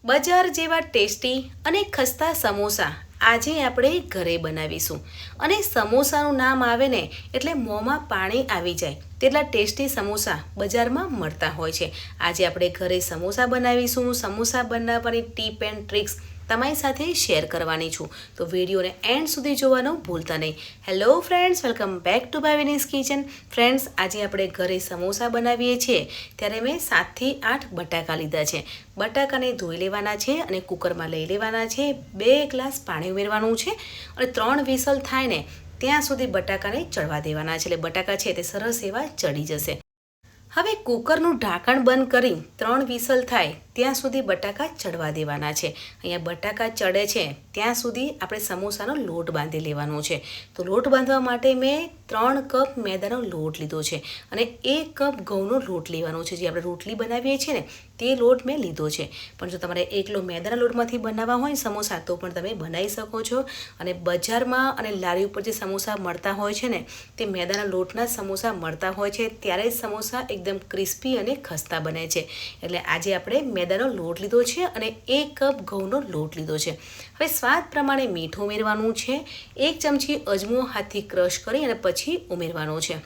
બજાર જેવા ટેસ્ટી અને ખસ્તા સમોસા આજે આપણે ઘરે બનાવીશું અને સમોસાનું નામ આવે ને એટલે મોંમાં પાણી આવી જાય તેટલા ટેસ્ટી સમોસા બજારમાં મળતા હોય છે। આજે આપણે ઘરે સમોસા બનાવીશું। સમોસા બનાવવાની ટીપ એન્ડ ટ્રિક્સ તમારી સાથે શેર કરવાની છું, તો વિડીયોને એન્ડ સુધી જોવાનું ભૂલતા નહીં। Hello friends, welcome back to Bhavini's kitchen. Friends, આજે આપણે ઘરે સમોસા બનાવીએ છીએ ત્યારે મેં 7 થી 8 બટાકા લીધા છે। બટાકાને ધોઈ લેવાના છે અને કુકરમાં લઈ લેવાના છે। 2 ગ્લાસ પાણી ઉમેરવાનું છે અને 3 વિસલ થાય ને ત્યાં સુધી બટાકાને ચડવા દેવાના છે, એટલે બટાકા છે તે સરસ એવા ચડી જશે। હવે કુકરનું ઢાંકણ બંધ કરી 3 વિસલ થાય ત્યાં સુધી બટાકા ચડવા દેવાના છે। અહીંયા બટાકા ચડે છે ત્યાં સુધી આપણે સમોસાનો લોટ બાંધી લેવાનો છે। તો લોટ બાંધવા માટે મેં 3 કપ મેદાનો લોટ લીધો છે અને 1 કપ ઘઉંનો લોટ લેવાનો છે। જે આપણે રોટલી બનાવીએ છીએ ને તે લોટ મેં લીધો છે, પણ જો તમારે એકલો મેદાના લોટમાંથી બનાવવા હોય સમોસા તો પણ તમે બનાવી શકો છો। અને બજારમાં અને લારી ઉપર જે સમોસા મળતા હોય છે ને તે મેદાના લોટના સમોસા મળતા હોય છે, ત્યારે જ સમોસા એકદમ ક્રિસ્પી અને ખસ્તા બને છે। એટલે આજે આપણે મેદાનો લોટ લીધો છે અને 1 કપ ઘઉંનો લોટ લીધો છે। હવે સ્વાદ પ્રમાણે મીઠું ઉમેરવાનું છે। 1 ચમચી અજમો હાથથી ક્રશ કરી અને પછી ઉમેરવાનો છે।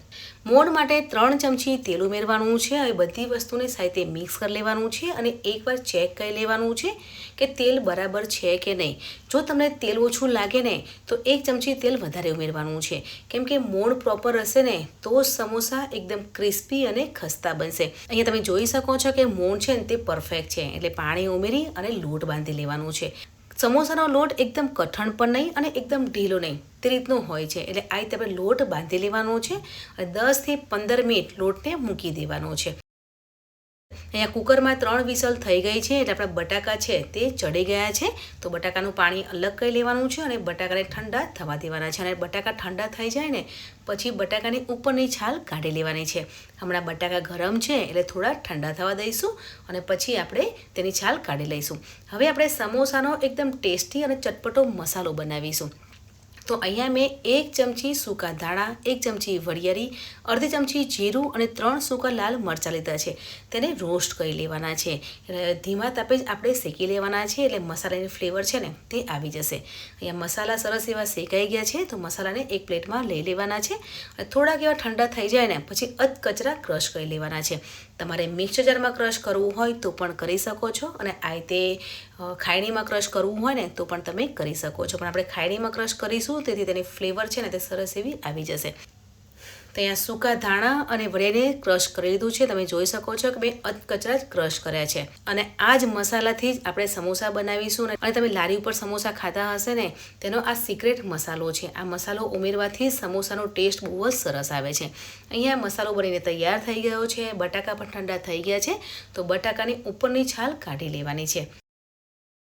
મોણ માટે 3 ચમચી તેલ ઉમેરવાનું છે। હવે બધી વસ્તુને સાથે મિક્સ કરી લેવાનું છે અને એકવાર ચેક કરી લેવાનું છે કે તેલ બરાબર છે કે નહીં। જો તમને તેલ ઓછું લાગે ને તો 1 ચમચી તેલ વધારે ઉમેરવાનું છે, કેમ કે મોણ પ્રોપર હશે ને તો જ સમોસા એકદમ ક્રિસ્પી અને ખસ્તા બનશે। અહીંયા તમે જોઈ શકો છો કે મોણ છે ને તે પરફેક્ટ છે, એટલે પાણી ઉમેરી અને લોટ બાંધી લેવાનું છે। સમોસાનો લોટ એકદમ કઠણ પણ નહીં અને એકદમ ઢીલો નહીં, તે રીતનો હોય છે, એટલે આ રીતે આપણે લોટ બાંધી લેવાનો છે અને 10 થી 15 મિનિટ લોટને મૂકી દેવાનો છે। અહીંયા કુકરમાં 3 વિસલ થઈ ગઈ છે એટલે આપણા બટાકા છે તે ચડી ગયા છે। તો બટાકાનું પાણી અલગ કરી લેવાનું છે અને બટાકાને ઠંડા થવા દેવાના છે। અને બટાકા ઠંડા થઈ જાય ને પછી બટાકાની ઉપરની છાલ કાઢી લેવાની છે। હમણાં બટાકા ગરમ છે એટલે થોડા ઠંડા થવા દઈશું અને પછી આપણે તેની છાલ કાઢી લઈશું। હવે આપણે સમોસાનો એકદમ ટેસ્ટી અને ચટપટો મસાલો બનાવીશું। તો અહીંયા મેં 1 ચમચી સૂકા ધાણા, 1 ચમચી વરિયાળી, અડધી ચમચી જીરું અને 3 સૂકા લાલ મરચાં લીધા છે। તેને રોસ્ટ કરી લેવાના છે, ધીમા તાપે જ આપણે શેકી લેવાના છે, એટલે મસાલાની ફ્લેવર છે ને તે આવી જશે। અહીંયા મસાલા સરસ એવા શેકાઈ ગયા છે, તો મસાલાને એક પ્લેટમાં લઈ લેવાના છે અને થોડાક એવા ઠંડા થઈ જાય ને પછી અધકચરા ક્રશ કરી લેવાના છે। તમારે મિક્સર જારમાં ક્રશ કરવું હોય તો પણ કરી શકો છો અને આ રીતે ખાયણીમાં ક્રશ કરવું હોય ને તો પણ તમે કરી શકો છો, પણ આપણે ખાયણીમાં ક્રશ કરીશું તેથી તેની ફ્લેવર છે ને તે સરસ એવી આવી જશે। તો અહીંયા સૂકા ધાણા અને વરિયાળીને ક્રશ કરી લીધું છે, તમે જોઈ શકો છો કે મેં અધકચરા જ ક્રશ કર્યા છે અને આ જ મસાલાથી જ આપણે સમોસા બનાવીશું। અને તમે લારી ઉપર સમોસા ખાતા હશે ને તેનો આ સિક્રેટ મસાલો છે। આ મસાલો ઉમેરવાથી સમોસાનો ટેસ્ટ બહુ જ સરસ આવે છે। અહીંયા મસાલો બનીને તૈયાર થઈ ગયો છે, બટાકા પણ ઠંડા થઈ ગયા છે, તો બટાકાની ઉપરની છાલ કાઢી લેવાની છે।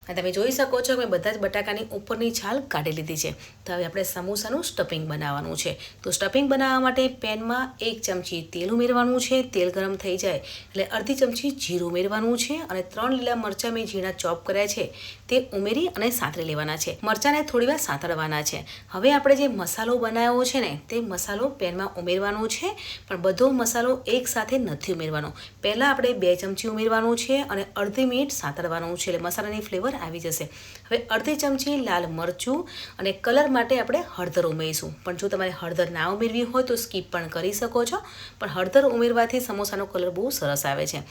તમે જોઈ શકો છો કે બધા જ બટાકાની ઉપરની છાલ કાઢી લીધી છે। તો હવે આપણે સમોસાનું સ્ટફિંગ બનાવવાનું છે। તો સ્ટફિંગ બનાવવા માટે પેનમાં 1 ચમચી તેલ ઉમેરવાનું છે। તેલ ગરમ થઈ જાય એટલે અડધી ચમચી જીરું ઉમેરવાનું છે અને 3 લીલા મરચાં મેં ઝીણા ચોપ કર્યા છે તે ઉમેરી અને સાંતળી લેવાના છે। મરચાંને થોડી વાર સાંતળવાના છે। હવે આપણે જે મસાલો બનાવ્યો છે ને તે મસાલો પેનમાં ઉમેરવાનો છે, પણ બધો મસાલો એકસાથે નથી ઉમેરવાનો। પહેલાં આપણે 2 ચમચી ઉમેરવાનું છે અને અડધી મિનિટ સાંતળવાનું છે, એટલે મસાલાની ફ્લેવર આવી જશે। હવે અડધી ચમચી લાલ મરચું અને કલર માટે આપણે હળદર ઉમેરીશું, પણ જો તમારે હળદર ના ઉમેરવી હોય તો સ્કીપ પણ કરી શકો છો, પણ હળદર ઉમેરવાથી સમોસાનો કલર બહુ સરસ આવે છે।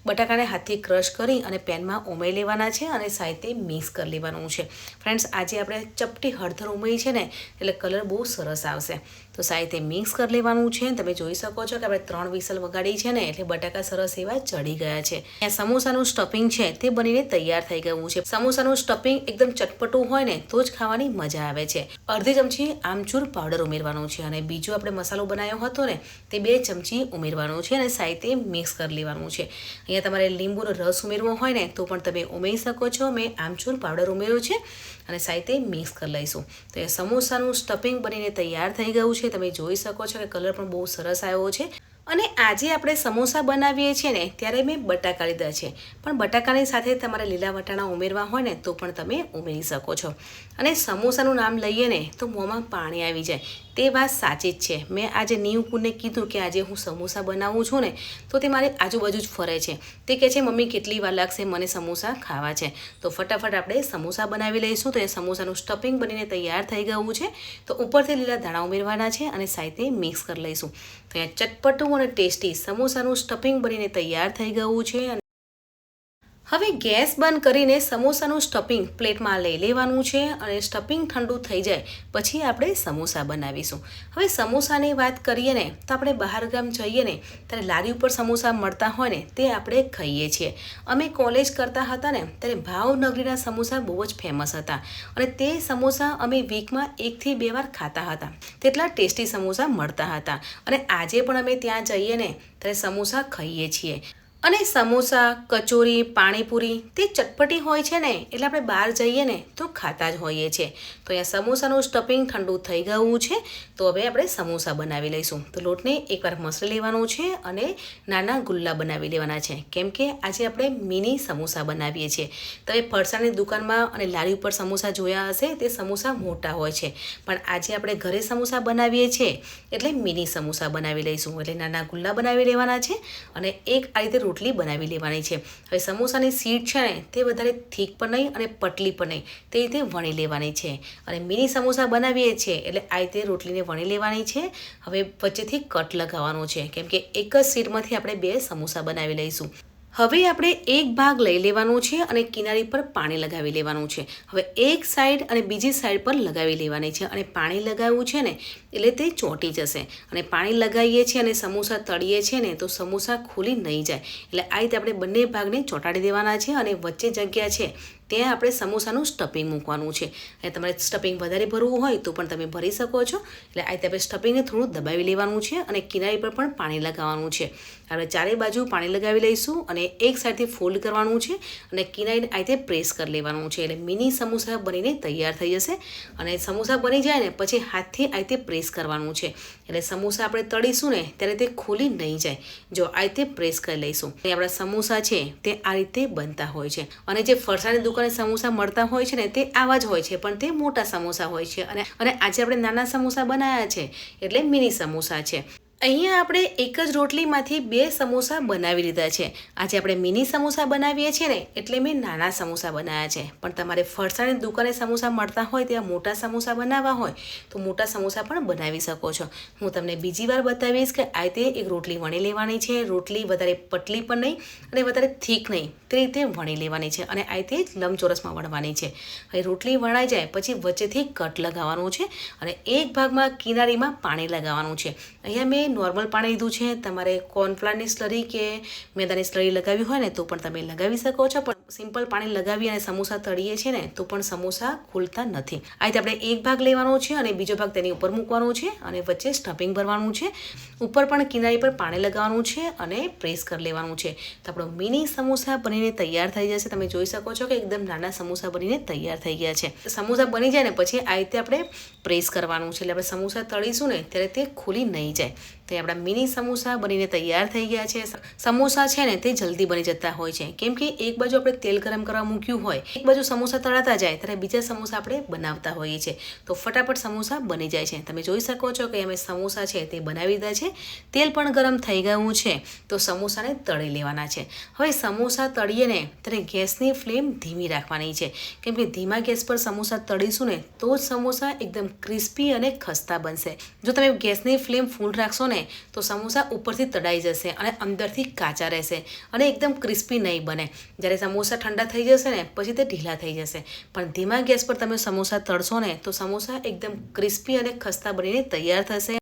બટાકાને હાથથી ક્રશ કરી અને પેનમાં ઉમેરી લેવાના છે અને સાથે મિક્સ કરી લેવાનું છે। ફ્રેન્ડ્સ, આજે આપણે ચપટી હળદર ઉમેરી છે ને એટલે કલર બહુ સરસ આવશે। તો સાથે મિક્સ કરી લેવાનું છે। તમે જોઈ શકો છો કે આપણે 3 વિસલ વગાડી છે ને એટલે બટાકા સરસ એવા ચડી ગયા છે। અહીંયા સમોસાનું સ્ટફિંગ છે તે બનીને તૈયાર થઈ ગયું છે। સમોસાનું સ્ટફિંગ એકદમ ચટપટું હોય ને તો જ ખાવાની મજા આવે છે। અડધી ચમચી આમચૂર પાવડર ઉમેરવાનું છે અને બીજો આપણે મસાલો બનાવ્યો હતો ને તે 2 ચમચી ઉમેરવાનું છે અને સાથે મિક્સ કરી લેવાનું છે। અહીંયા તમારે લીંબુનો રસ ઉમેરવો હોય ને તો પણ તમે ઉમેરી શકો છો। મેં આમચૂર પાવડર ઉમેર્યો છે અને સાથે મિક્સ કરી લઈશું। તો એ સમોસાનું સ્ટફિંગ બનીને તૈયાર થઈ ગયું છે। તમે જોઈ શકો છો કે કલર પણ બહુ સરસ આવ્યો છે। અને આજે આપણે સમોસા બનાવીએ છીએ ને ત્યારે મેં બટાકા લીધા છે, પણ બટાકાની સાથે તમારે લીલા વટાણા ઉમેરવા હોય ને તો પણ તમે ઉમેરી શકો છો। અને સમોસાનું નામ લઈએ ને તો મોંમાં પાણી આવી જાય તે વાત સાચી જ છે. મેં આજે નીવકુને કીધું કે આજે હું સમોસા બનાવું છું ને તો તે મારી આજુબાજુ જ ફરે છે. તે કહે છે મમ્મી કેટલી વાર લાગશે, મને સમોસા ખાવા છે. તો ફટાફટ આપણે સમોસા બનાવી લઈશું. તો એ સમોસાનું સ્ટફિંગ બનીને તૈયાર થઈ ગયું છે. તો ઉપરથી લીલા ધાણા ઉમેરવાના છે અને સાથે મિક્સ કરી લઈશું. તો અહીંયા ચટપટું અને ટેસ્ટી સમોસાનું સ્ટફિંગ બનીને તૈયાર થઈ ગયું છે. હવે ગેસ બંધ કરીને સમોસાનું સ્ટફિંગ પ્લેટમાં લઈ લેવાનું છે અને સ્ટફિંગ ઠંડુ થઈ જાય પછી આપણે સમોસા બનાવીશું. હવે સમોસાની વાત કરીએ ને તો આપણે બહાર ગામ જઈએ ને ત્યારે લારી ઉપર સમોસા મળતા હોય ને તે આપણે ખાઈએ છીએ. અમે કોલેજ કરતા હતા ને ત્યારે ભાવનગરીના સમોસા બહુ જ ફેમસ હતા અને તે સમોસા અમે વીકમાં 1 થી 2 વાર ખાતા હતા. તેટલા ટેસ્ટી સમોસા મળતા હતા અને આજે પણ અમે ત્યાં જઈએ ને ત્યારે સમોસા ખાઈએ છીએ. અને સમોસા, કચોરી, પાણીપુરી તે ચટપટી હોય છે ને એટલે આપણે બહાર જઈએ ને તો ખાતા જ હોઈએ છીએ. તો અહીંયા સમોસાનું સ્ટફિંગ ઠંડુ થઈ ગયું છે. તો હવે આપણે સમોસા બનાવી લઈશું. તો લોટને એકવાર મસળી લેવાનો છે અને નાના ગુલ્લા બનાવી લેવાના છે કેમ કે આજે આપણે મિની સમોસા બનાવીએ છીએ. તમે ફરસાણની દુકાનમાં અને લારી ઉપર સમોસા જોયા હશે તે સમોસા મોટા હોય છે પણ આજે આપણે ઘરે સમોસા બનાવીએ છીએ એટલે મિની સમોસા બનાવી લઈશું. એટલે નાના ગુલ્લા બનાવી લેવાના છે અને એક આ રીતે રોટલી બનાવી લેવાની છે. હવે સમોસાની શીટ છે ને તે વધારે થીક પણ નહીં અને પતલી પણ નહીં તે રીતે વણી લેવાની છે અને મિની સમોસા બનાવીએ છીએ એટલે આ રીતે રોટલીને વણી લેવાની છે. હવે વચ્ચેથી કટ લગાવવાનો છે કેમ કે એક જ શીટમાંથી આપણે 2 સમોસા બનાવી લઈશું. હવે આપણે એક ભાગ લઈ લેવાનું છે અને કિનારી પર પાણી લગાવી લેવાનું છે. હવે એક સાઈડ અને બીજી સાઈડ પર લગાવી લેવાની છે અને પાણી લગાવવું છે ને એટલે તે ચોંટી જશે. અને પાણી લગાવીએ છીએ અને સમોસા તળીએ છીએ ને તો સમોસા ખુલી નહીં જાય. એટલે આ રીતે આપણે બંને ભાગને ચોંટાડી દેવાના છે અને વચ્ચે જગ્યા છે ત્યાં આપણે સમોસાનું સ્ટફિંગ મૂકવાનું છે. અને તમારે સ્ટફિંગ વધારે ભરવું હોય તો પણ તમે ભરી શકો છો. એટલે આ રીતે આપણે સ્ટફિંગને થોડું દબાવી લેવાનું છે અને કિનારી પર પણ પાણી લગાવવાનું છે. આપણે ચારે બાજુ પાણી લગાવી લઈશું અને એક સાઈડથી ફોલ્ડ કરવાનું છે અને કિનારીને આ રીતે પ્રેસ કરી લેવાનું છે. એટલે મિની સમોસા બનીને તૈયાર થઈ જશે. અને સમોસા બની જાય ને પછી હાથથી આ રીતે પ્રેસ કરવાનું છે. એટલે સમોસા આપણે તળીશું ને ત્યારે તે ખુલી નહીં જાય. જો આ રીતે પ્રેસ કરી લઈશું. આપણા સમોસા છે તે આ રીતે બનતા હોય છે. અને જે ફરસાણની દુકાને સમોસા મળતા હોય છે ને તે આવા જ હોય છે પણ તે મોટા સમોસા હોય છે અને આજે આપણે નાના સમોસા બનાવ્યા છે એટલે મિની સમોસા છે. અહીંયા આપણે એક જ રોટલીમાંથી 2 સમોસા બનાવી લીધા છે. આજે આપણે મિની સમોસા બનાવીએ છીએ ને એટલે મેં નાના સમોસા બનાવ્યા છે. પણ તમારે ફરસાણની દુકાને સમોસા મળતા હોય ત્યાં મોટા સમોસા બનાવવા હોય તો મોટા સમોસા પણ બનાવી શકો છો. હું તમને બીજી વાર બતાવીશ કે આ રીતે એક રોટલી વણી લેવાની છે. રોટલી વધારે પતલી પણ નહીં અને વધારે થીક નહીં તે રીતે વણી લેવાની છે અને આ રીતે લંબચોરસમાં વણવાની છે. હવે રોટલી વણાઈ જાય પછી વચ્ચેથી કટ લગાવવાનું છે અને એક ભાગમાં કિનારીમાં પાણી લગાવવાનું છે. અહીંયા મેં નોર્મલ પાણી લીધું છે. તમારે કોર્નફ્લાવરની સ્લરી કે મેદાની સ્લરી લગાવી હોય ને તો પણ તમે લગાવી શકો છો. પણ સિમ્પલ પાણી લગાવી અને સમોસા તળીએ છીએ ને તો પણ સમોસા ખુલતા નથી. આ રીતે આપણે એક ભાગ લેવાનો છે અને બીજો ભાગ તેની ઉપર મૂકવાનો છે અને વચ્ચે સ્ટફિંગ ભરવાનું છે. ઉપર પણ કિનારી પર પાણી લગાવવાનું છે અને પ્રેસ કરી લેવાનું છે. તો આપણો મિની સમોસા બનીને તૈયાર થઈ જશે. તમે જોઈ શકો છો કે એકદમ નાના સમોસા બનીને તૈયાર થઈ ગયા છે. સમોસા બની જાય ને પછી આ રીતે આપણે પ્રેસ કરવાનું છે. એટલે આપણે સમોસા તળીશું ને ત્યારે તે ખુલી નહીં જાય. તો આપણા મિની સમોસા બનીને તૈયાર થઈ ગયા છે. સમોસા છે ને તે જલ્દી બની જતા હોય છે કેમ કે એક બાજુ આપણે તેલ ગરમ કરવા મૂક્યું હોય, એક બાજુ સમોસા તળાતા જાય ત્યારે બીજા સમોસા આપણે બનાવતા હોઈએ છીએ તો ફટાફટ સમોસા બની જાય છે. તમે જોઈ શકો છો કે અમે સમોસા છે તે બનાવી દીધા છે. તેલ પણ ગરમ થઈ ગયું છે તો સમોસાને તળી લેવાના છે. હવે સમોસા તળીએ ને ત્યારે ગેસની ફ્લેમ ધીમી રાખવાની છે કેમ કે ધીમા ગેસ પર સમોસા તળીશું ને તો જ સમોસા એકદમ ક્રિસ્પી અને ખસ્તા બનશે. જો તમે ગેસની ફ્લેમ ફૂલ રાખશો ને તો સમોસા ઉપરથી તળાઈ જશે અને અંદરથી કાચા રહેશે અને એકદમ ક્રિસ્પી નહીં બને. જ્યારે સમોસા ઠંડા થઈ જશે ને પછી તે ઢીલા થઈ જશે. પણ ધીમા ગેસ પર તમે સમોસા તળશો ને તો સમોસા એકદમ ક્રિસ્પી અને ખસ્તા બનીને તૈયાર થશે.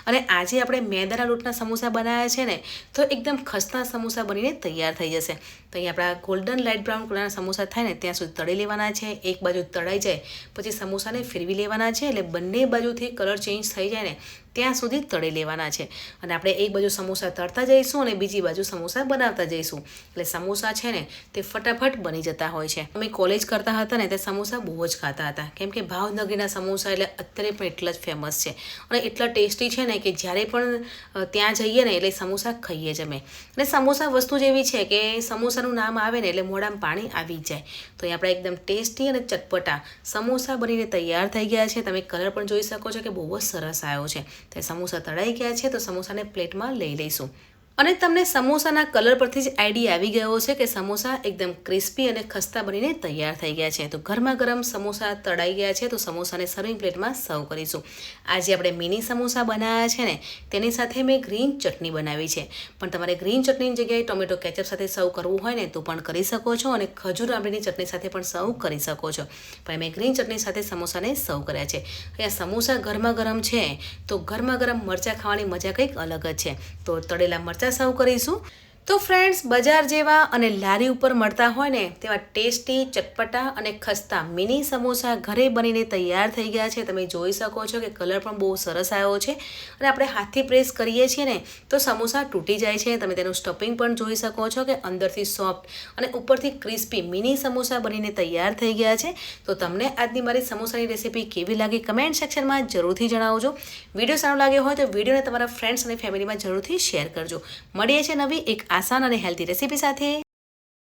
અને આજે આપણે મેદાના લોટના સમોસા બનાવ્યા છે ને તો એકદમ ખસ્તા સમોસા બનીને તૈયાર થઈ જશે. તો અહીં આપણા ગોલ્ડન લાઇટ બ્રાઉન કલરના સમોસા થાય ને ત્યાં સુધી તળી લેવાના છે. એક બાજુ તળાઈ જાય પછી સમોસાને ફેરવી લેવાના છે એટલે બંને બાજુથી કલર ચેન્જ થઈ જાય ને ત્યાં સુધી તળી લેવાના છે. અને આપણે એક બાજુ સમોસા તળતા જઈશું અને બીજી બાજુ સમોસા બનાવતા જઈશું. એટલે સમોસા છે ને તે ફટાફટ બની જતા હોય છે. અમે કોલેજ કરતા હતા ને તે સમોસા બહુ જ ખાતા હતા, કેમ કે ભાવનગરના સમોસા એટલે અત્યારે પણ એટલા જ ફેમસ છે અને એટલા ટેસ્ટી છે ને કે જ્યારે પણ ત્યાં જઈએ ને એટલે સમોસા ખાઈએ જ અમે. અને સમોસા વસ્તુ જ એવી છે કે સમોસાનું નામ આવે ને એટલે મોઢામાં પાણી આવી જ જાય. તો અહીં આપણે એકદમ ટેસ્ટી અને ચટપટા સમોસા બનીને તૈયાર થઈ ગયા છે. તમે કલર પણ જોઈ શકો છો કે બહુ જ સરસ આવ્યો છે. તો સમોસા તળાઈ ગયા છે, તો સમોસાને પ્લેટમાં લઈ લઈશું. અને તમને સમોસાના કલર પરથી જ આઈડિયા આવી ગયો છે કે સમોસા એકદમ ક્રિસ્પી અને ખસ્તા બનીને તૈયાર થઈ ગયા છે. તો ગરમા ગરમ સમોસા તળાઈ ગયા છે, તો સમોસાને સર્વિંગ પ્લેટમાં સર્વ કરીશું. આજે આપણે મિની સમોસા બનાવ્યા છે ને તેની સાથે મેં ગ્રીન ચટણી બનાવી છે. પણ તમારે ગ્રીન ચટણીની જગ્યાએ ટોમેટો કેચઅપ સાથે સર્વ કરવું હોય ને તો પણ કરી શકો છો અને ખજૂર આંબલીની ચટણી સાથે પણ સર્વ કરી શકો છો. પણ મેં ગ્રીન ચટણી સાથે સમોસાને સર્વ કર્યા છે. અહીંયા સમોસા ગરમા ગરમ છે તો ગરમા ગરમ મરચાં ખાવાની મજા કંઈક અલગ જ છે. તો તળેલા મરચાં સર્વ કરીશું. તો ફ્રેન્ડ્સ, બજાર જેવા અને લારી ઉપર મળતા હોય ને તેવા ટેસ્ટી, ચટપટા અને ખસ્તા મિની સમોસા ઘરે બનીને તૈયાર થઈ ગયા છે. તમે જોઈ શકો છો કે કલર પણ બહુ સરસ આવ્યો છે અને આપણે હાથથી પ્રેસ કરીએ છીએ ને તો સમોસા તૂટી જાય છે. તમે તેનું સ્ટફિંગ પણ જોઈ શકો છો કે અંદરથી સોફ્ટ અને ઉપરથી ક્રિસ્પી મિની સમોસા બનીને તૈયાર થઈ ગયા છે. તો તમને આજની મારી સમોસાની રેસીપી કેવી લાગી કમેન્ટ સેક્શનમાં જરૂરથી જણાવજો. વિડીયો સારો લાગ્યો હોય તો વિડીયોને તમારા ફ્રેન્ડ્સ અને ફેમિલીમાં જરૂરથી શેર કરજો. મળીએ છીએ નવી એક આસાન અને હેલ્ધી રેસીપી સાથે.